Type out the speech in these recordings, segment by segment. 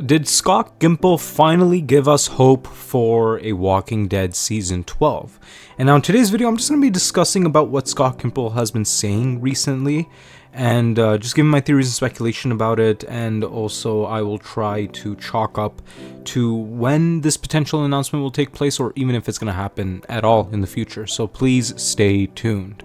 did Scott Gimple finally give us hope for a Walking Dead Season 12? And now in today's video, I'm just going to be discussing about what Scott Gimple has been saying recently, and just giving my theories and speculation about it, and also I will try to chalk up to when this potential announcement will take place, or even if it's going to happen at all in the future. So please stay tuned.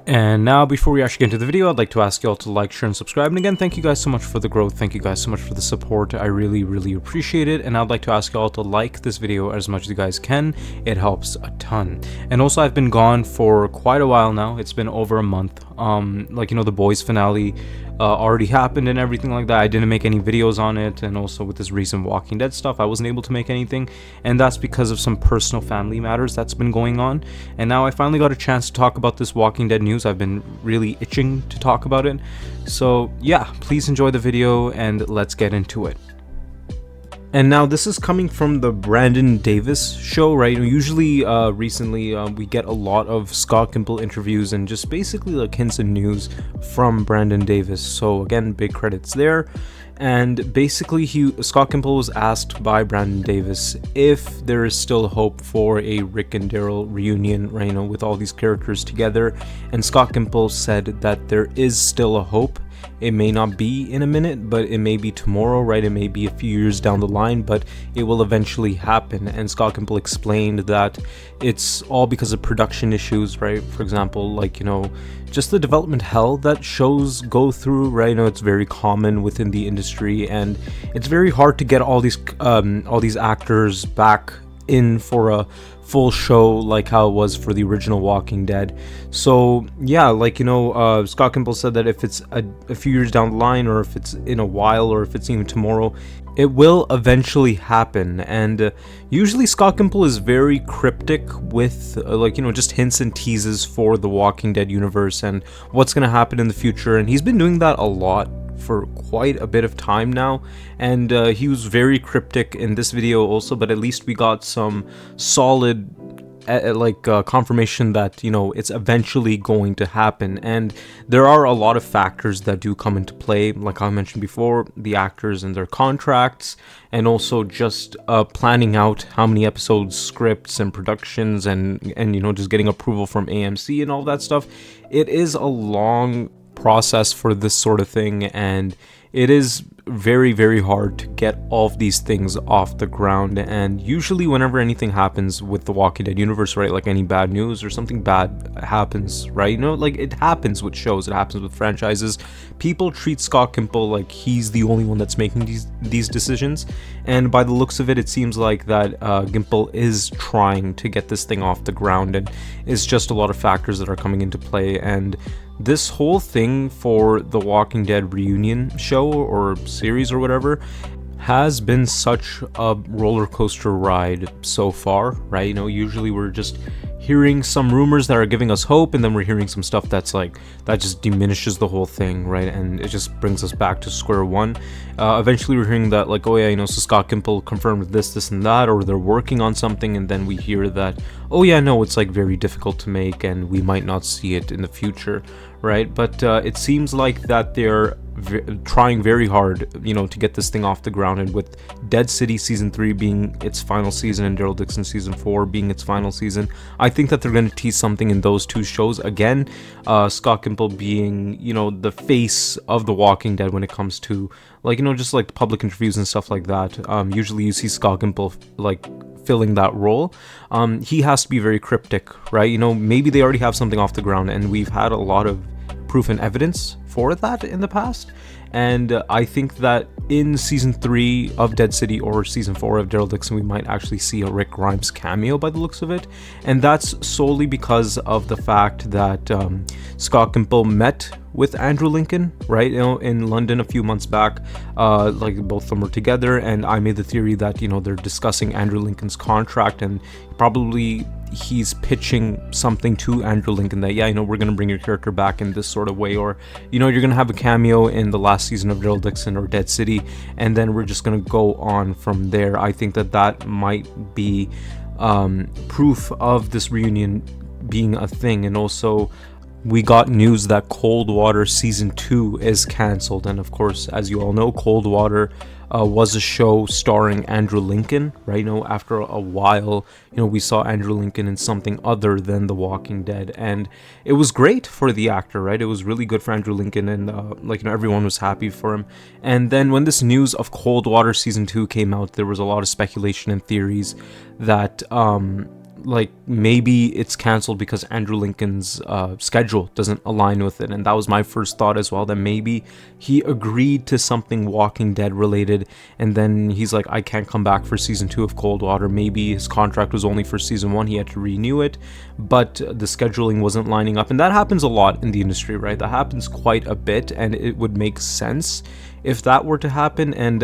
And now, before we actually get into the video, I'd like to ask y'all to like, share, and subscribe. And again, thank you guys so much for the growth. Thank you guys so much for the support. I really appreciate it. And I'd like to ask y'all to like this video as much as you guys can. It helps a ton. And also, I've been gone for quite a while now. It's been over a month. The Boys finale already happened and everything like that. I didn't make any videos on it, and also with this recent Walking Dead stuff, I wasn't able to make anything, and that's because of some personal family matters that's been going on. And now I finally got a chance to talk about this Walking Dead news. I've been really itching to talk about it. So yeah, please enjoy the video and let's get into it. And now this is coming from the Brandon Davis show, right? Usually, recently, we get a lot of Scott Gimple interviews and just basically like hints and news from Brandon Davis. So again, big credits there. And basically, Scott Gimple was asked by Brandon Davis if there is still hope for a Rick and Daryl reunion, right? With all these characters together. And Scott Gimple said that there is still a hope. It may not be in a minute, but it may be tomorrow, right? It may be a few years down the line, but it will eventually happen. And Scott Gimple explained that it's all because of production issues, right? For example, just the development hell that shows go through, right? It's very common within the industry, and it's very hard to get all these actors back in for a full show like how it was for the original Walking Dead. So yeah, Scott Gimple said that if it's a few years down the line, or if it's in a while, or if it's even tomorrow, it will eventually happen. And usually Scott Gimple is very cryptic with just hints and teases for the Walking Dead universe and what's going to happen in the future, and he's been doing that a lot for quite a bit of time now. And he was very cryptic in this video also, but at least we got some solid confirmation that it's eventually going to happen. And there are a lot of factors that do come into play, like I mentioned before, the actors and their contracts, and also just planning out how many episodes, scripts, and productions, and just getting approval from AMC and all that stuff. It is a long process for this sort of thing, and it is very hard to get all of these things off the ground. And usually whenever anything happens with the Walking Dead universe, right, like any bad news or something bad happens, right, it happens with shows, it happens with franchises, people treat Scott Gimple like he's the only one that's making these decisions. And by the looks of it, it seems like that Gimple is trying to get this thing off the ground, and it's just a lot of factors that are coming into play. And this whole thing for the Walking Dead reunion show or series or whatever has been such a roller coaster ride so far, right? Usually we're just hearing some rumors that are giving us hope, and then we're hearing some stuff that just diminishes the whole thing, right? And it just brings us back to square one. Eventually we're hearing that so Scott Gimple confirmed this and that, or they're working on something, and then we hear that, it's very difficult to make and we might not see it in the future, right? But it seems like that they're trying very hard, to get this thing off the ground. And with Dead City Season 3 being its final season and Daryl Dixon Season 4 being its final season, I think that they're going to tease something in those two shows. Again, Scott Gimple being, the face of The Walking Dead when it comes to, just the public interviews and stuff like that. Usually you see Scott Gimple, filling that role. He has to be very cryptic, right? Maybe they already have something off the ground, and we've had a lot of proof and evidence for that in the past. And I think that in Season 3 of Dead City or Season 4 of Daryl Dixon, we might actually see a Rick Grimes cameo by the looks of it. And that's solely because of the fact that Scott Gimple met with Andrew Lincoln, right, in London a few months back. Both of them were together, and I made the theory that, they're discussing Andrew Lincoln's contract, and probably he's pitching something to Andrew Lincoln that, we're going to bring your character back in this sort of way, or, you're going to have a cameo in the last season of Daryl Dixon or Dead City, and then we're just going to go on from there. I think that might be proof of this reunion being a thing. And also, we got news that Cold Water Season 2 is cancelled, and of course, as you all know, Cold Water was a show starring Andrew Lincoln, right? After a while, we saw Andrew Lincoln in something other than The Walking Dead, and it was great for the actor, right? It was really good for Andrew Lincoln, and everyone was happy for him. And then when this news of Cold Water season 2 came out, there was a lot of speculation and theories that maybe it's canceled because Andrew Lincoln's schedule doesn't align with it. And that was my first thought as well, that maybe he agreed to something Walking Dead related, and then he's like, I can't come back for season 2 of Cold Water. Maybe his contract was only for season 1, he had to renew it, but the scheduling wasn't lining up. And that happens a lot in the industry, right? That happens quite a bit, and it would make sense if that were to happen. And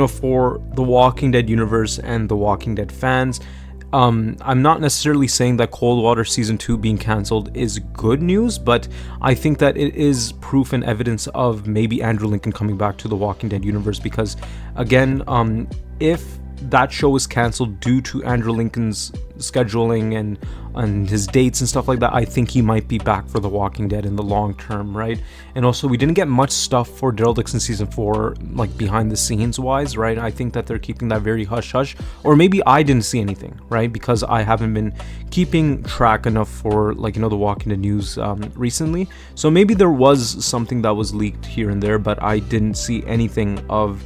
for the Walking Dead universe and the Walking Dead fans, I'm not necessarily saying that Cold Water Season 2 being cancelled is good news, but I think that it is proof and evidence of maybe Andrew Lincoln coming back to the Walking Dead universe, because, again, if that show is cancelled due to Andrew Lincoln's scheduling and his dates and stuff like that, I think he might be back for The Walking Dead in the long term, right? And also, we didn't get much stuff for Daryl Dixon season 4, behind the scenes wise, right? I think that they're keeping that very hush hush, or maybe I didn't see anything, right? Because I haven't been keeping track enough for The Walking Dead news recently. So maybe there was something that was leaked here and there, but I didn't see anything of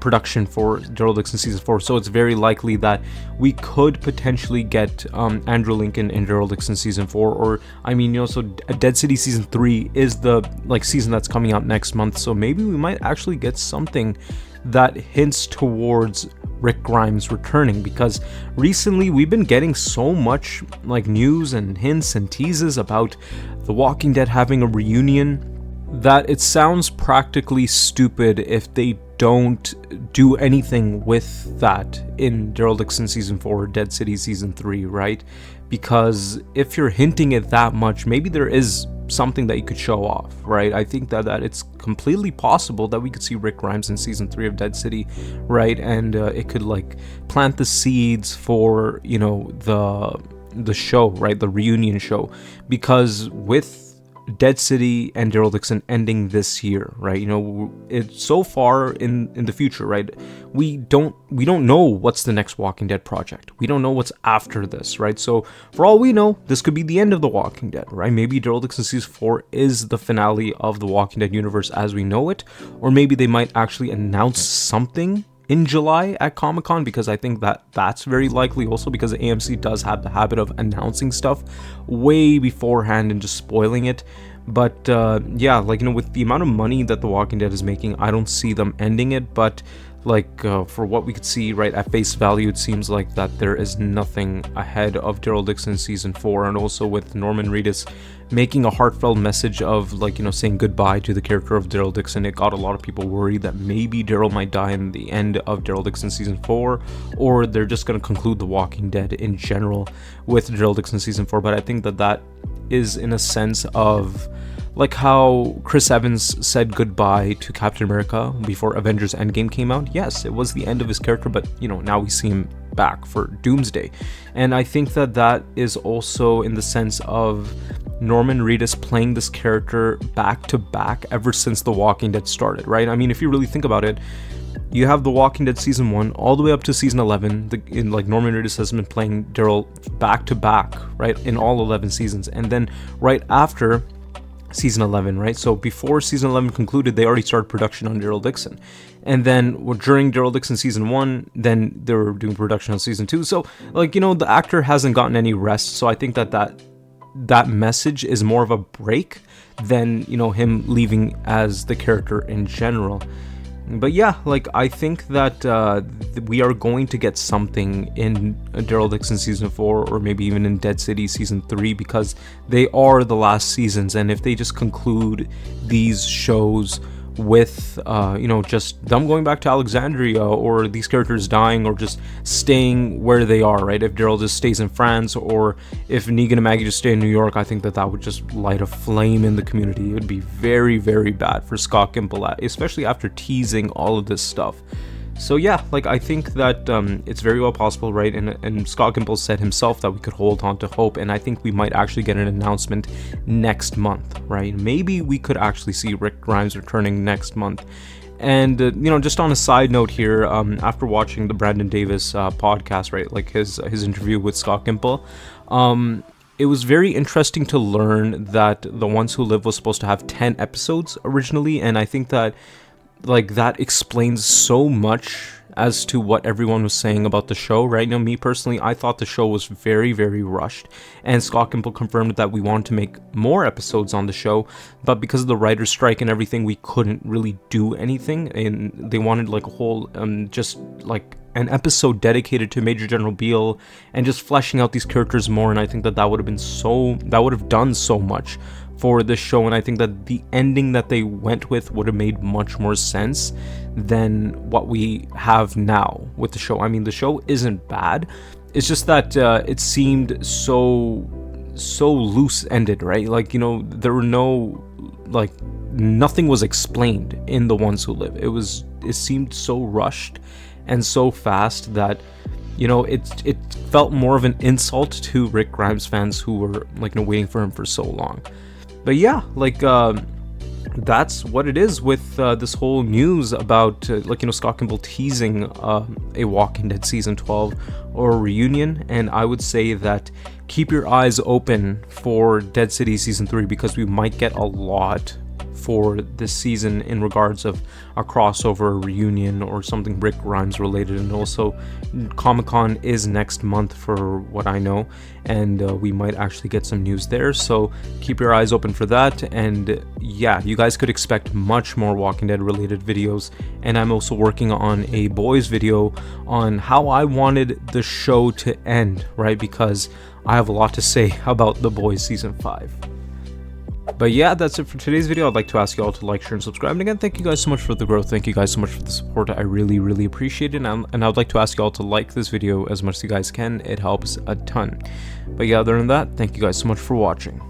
production for Daryl Dixon season 4. So it's very likely that we could potentially get Andrew Lincoln in Daryl Dixon season 4, or so Dead City season 3 is the season that's coming out next month. So maybe we might actually get something that hints towards Rick Grimes returning, because recently we've been getting so much news and hints and teases about The Walking Dead having a reunion that it sounds practically stupid if they don't do anything with that in Daryl Dixon season 4 or Dead City season 3, right? Because if you're hinting it that much, maybe there is something that you could show off, right? I think that it's completely possible that we could see Rick Grimes in season 3 of Dead City, right? And it could plant the seeds for the show, right? The reunion show, because with Dead City and Daryl Dixon ending this year, right? It's so far in the future, right? We don't know what's the next Walking Dead project. We don't know what's after this, right? So for all we know, this could be the end of The Walking Dead, right? Maybe Daryl Dixon season 4 is the finale of the Walking Dead universe as we know it, or maybe they might actually announce something in July at Comic-Con, because I think that that's very likely, also because AMC does have the habit of announcing stuff way beforehand and just spoiling it. But with the amount of money that The Walking Dead is making, I don't see them ending it. But for what we could see, right, at face value, it seems like that there is nothing ahead of Daryl Dixon season 4. And also with Norman Reedus making a heartfelt message of saying goodbye to the character of Daryl Dixon, it got a lot of people worried that maybe Daryl might die in the end of Daryl Dixon season 4, or they're just going to conclude The Walking Dead in general with Daryl Dixon season 4. But I think that is in a sense of how Chris Evans said goodbye to Captain America before Avengers Endgame came out. Yes, it was the end of his character, but now we see him back for Doomsday. And I think that is also in the sense of Norman Reedus playing this character back to back ever since The Walking Dead started, right? If you really think about it, you have The Walking Dead season 1 all the way up to season 11. Norman Reedus has been playing Daryl back to back, right, in all 11 seasons. And then right after season 11, right? So before season 11 concluded, they already started production on Daryl Dixon. And then during Daryl Dixon season 1, then they were doing production on season 2. So the actor hasn't gotten any rest. So I think that message is more of a break than him leaving as the character in general. But yeah, I think that we are going to get something in Daryl Dixon season 4, or maybe even in Dead City season 3, because they are the last seasons. And if they just conclude these shows with just them going back to Alexandria, or these characters dying, or just staying where they are, right? If Daryl just stays in France, or if Negan and Maggie just stay in New York, I think that would just light a flame in the community. It would be very, very bad for Scott Gimple, especially after teasing all of this stuff. So yeah, I think that it's very well possible, right? And Scott Gimple said himself that we could hold on to hope, and I think we might actually get an announcement next month, right? Maybe we could actually see Rick Grimes returning next month. And just on a side note here, after watching the Brandon Davis podcast, right, like his interview with Scott Gimple, it was very interesting to learn that The Ones Who Live was supposed to have 10 episodes originally, and I think that like that explains so much as to what everyone was saying about the show. Right now, me personally, I thought the show was very, very rushed, and Scott Gimple confirmed that we wanted to make more episodes on the show, but because of the writer's strike and everything, we couldn't really do anything, and they wanted like a whole just like an episode dedicated to Major General Beale and just fleshing out these characters more. And I think that would have done so much for this show, and I think that the ending that they went with would have made much more sense than what we have now with the show. I mean, the show isn't bad, it's just that it seemed so loose-ended, right? Like, there were no, like, nothing was explained in The Ones Who Live. It seemed so rushed and so fast that it felt more of an insult to Rick Grimes fans who were like waiting for him for so long. But yeah, like that's what it is with this whole news about Scott Gimple teasing a Walking Dead season 12 or a reunion. And I would say that keep your eyes open for Dead City season 3, because we might get a lot for this season in regards of a crossover, a reunion, or something Rick Grimes related. And also Comic-Con is next month for what I know, and we might actually get some news there, so keep your eyes open for that. And yeah, you guys could expect much more Walking Dead related videos, and I'm also working on a Boys video on how I wanted the show to end, right, because I have a lot to say about The Boys season 5. But yeah, that's it for today's video. I'd like to ask you all to like, share, and subscribe. And again, thank you guys so much for the growth. Thank you guys so much for the support. I really, really appreciate it. And I'd like to ask you all to like this video as much as you guys can. It helps a ton. But yeah, other than that, thank you guys so much for watching.